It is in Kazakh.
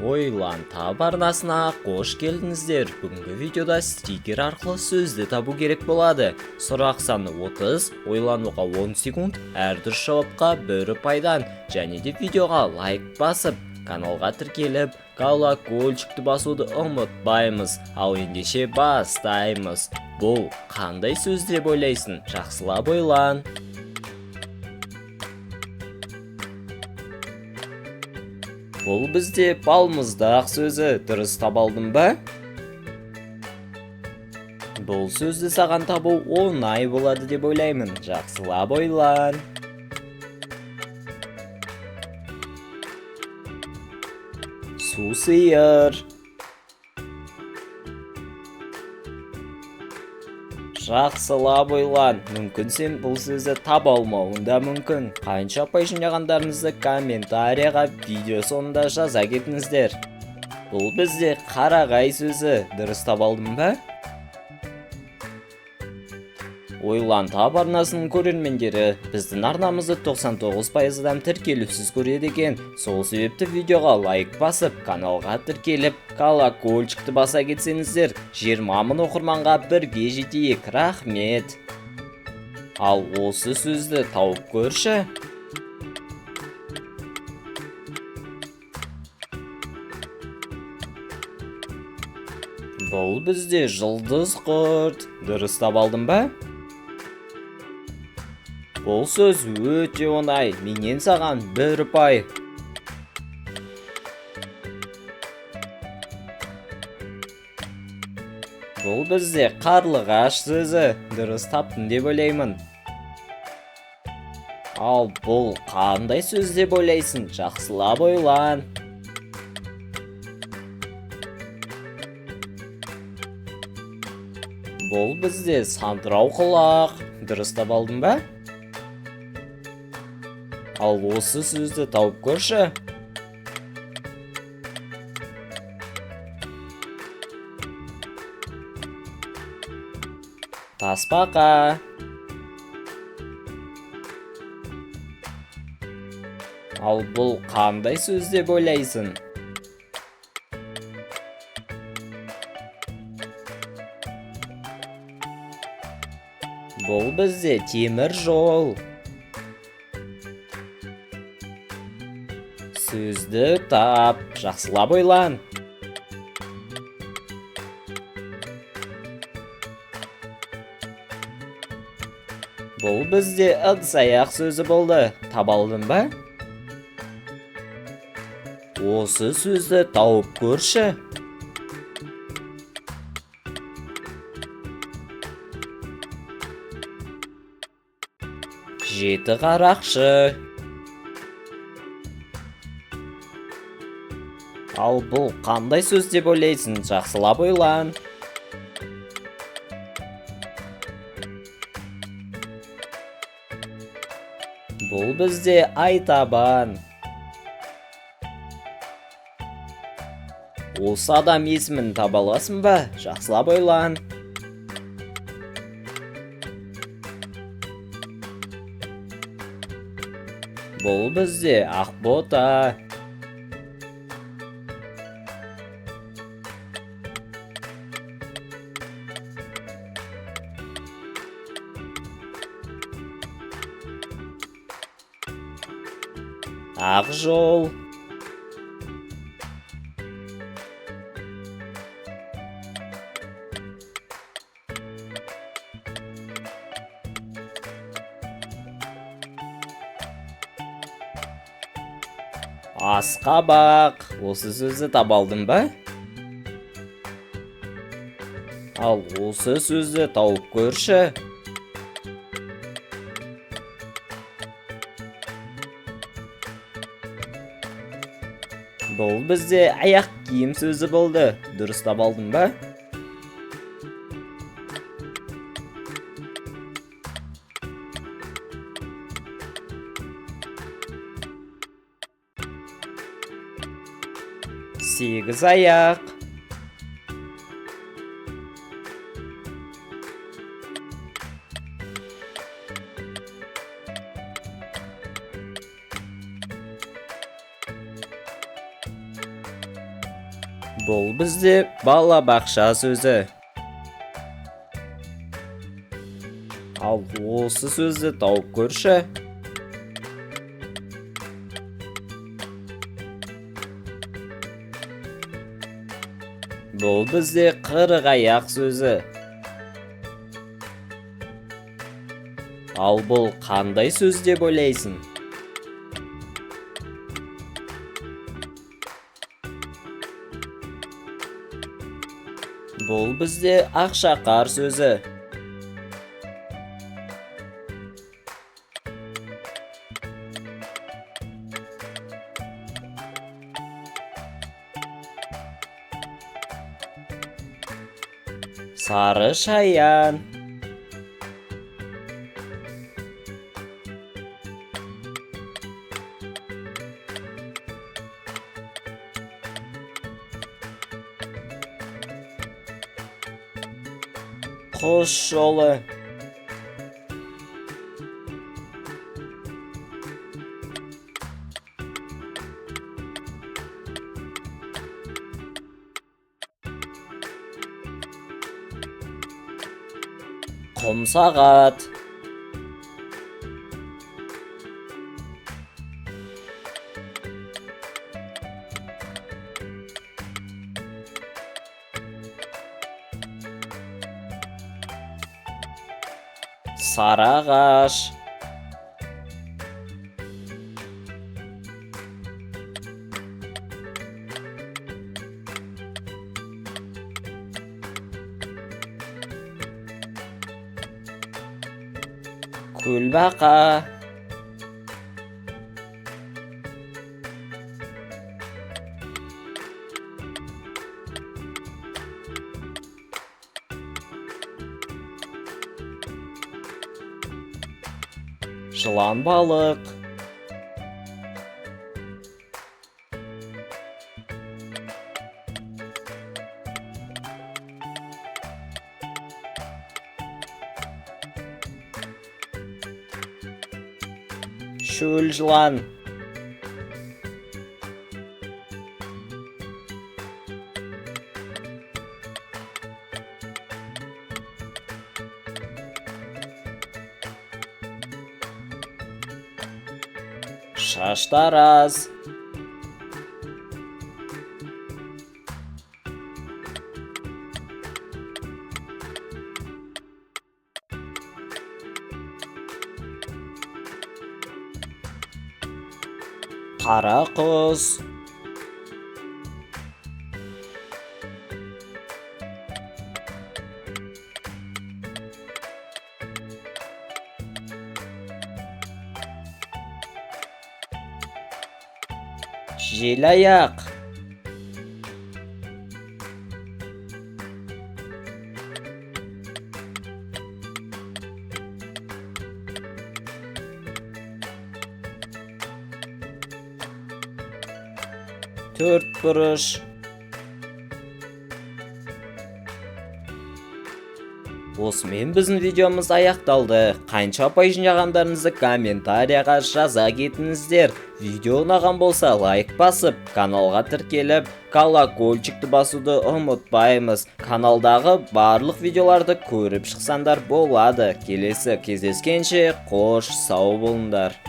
Ойлан таб арнасына қош келдіңіздер. Бүгінгі видеода стикер арқылы сөзді табу керек болады. Сұрақ саны 30, ойлануға 10 секунд, әр дұрыс жауапқа 1 пайдан. Және де видеоға лайк басып, каналға тіркеліп, колокольчикті басуды ұмытпаймыз. Ал ендеше бастаймыз. Бұл қандай сөз деп ойлайсың? Жақсылап ойлан. Бұл бізде балмұздақ сөзі. Дұрыс таба алдың ба? Бұл сөзді саған табу оңай болады деп ойлаймын. Жақсылап ойлан. Су сиыр. Жақсылап ойлан. Мүмкін сен бұл сөзді таба алмауың да мүмкін. Қанша ұпай жинағандарыңызды комментарияға видео соңында жаза кетіңіздер. Бұл бізде қарағай сөзі. Дұрыс таба алдың ба? Ойлан таб арнасының көрермендері біздің арнамызды 99% тіркелусіз көреді екен. Сол себепті видеоға лайк басып, каналға тіркеліп, колокольчикті баса кетсеңіздер, 20 мың оқырманға бірге жетейік. Рахмет. Ал осы сөзді тауып көрші. Бұл бізде жұлдыз құрт. Дұрыс таба алдың ба? Бұл сөз өте оңай. Менен саған 1 ұпай. Бұл бізде қарлығаш сөзі. Дұрыс таптың деп ойлаймын. Ал бұл қандай сөз деп ойлайсың? Жақсылап ойлан. Бұл бізде сандырау құлақ. Дұрыс таба алдың ба? Ал осы сөзді тауып көрші. Тасбақа. Ал бұл қандай сөз деп ойлайсың? Бұл бізде темір жол. Сөзді тап. Жақсылап ойлан. Бұл бізде ыдыс-аяқ сөзі болды. Таба алдың ба? Осы сөзді тауып көрші. Жеті қарақшы. Ал бұл қандай сөз деп ойлайсың? Жақсылап ойлан. Бұл бізде айтабан. Осы адам есімін таба аласың ба? Жақсылап ойлан. Бұл бізде ақбота. Ақ жол. Асқабақ. Осы сөзді таба алдың ба? Ал осы сөзді тауып көрші. Бұл бізде аяқ киім сөзі болды. Дұрыс таба алдың ба? Сегіз аяқ. Бұл бізде балабақша сөзі. Ал осы сөзді тауып көрші. Бұл бізде қырық аяқ сөзі. Ал бұл қандай сөз деп ойлайсың? Бұл бізде ақшақар сөзі. Сары шаян. Құс жолы. Құм сағат. Сары ағаш. Көлбақа. Жылан балық. Шөл жылан. Шаштараз. Қара құс. Желаяқ. Төрт бұрыш. Осымен біздің видеомыз аяқталды. Қанша ұпай жинағандарыңызды комментарияға жаза кетіңіздер. Видео ұнаған болса лайк басып, каналға тіркеліп, колокольчикті басуды ұмытпаймыз. Каналдағы барлық видеоларды көріп шықсаңдар болады. Келесі кездескенше қош сау болыңдар.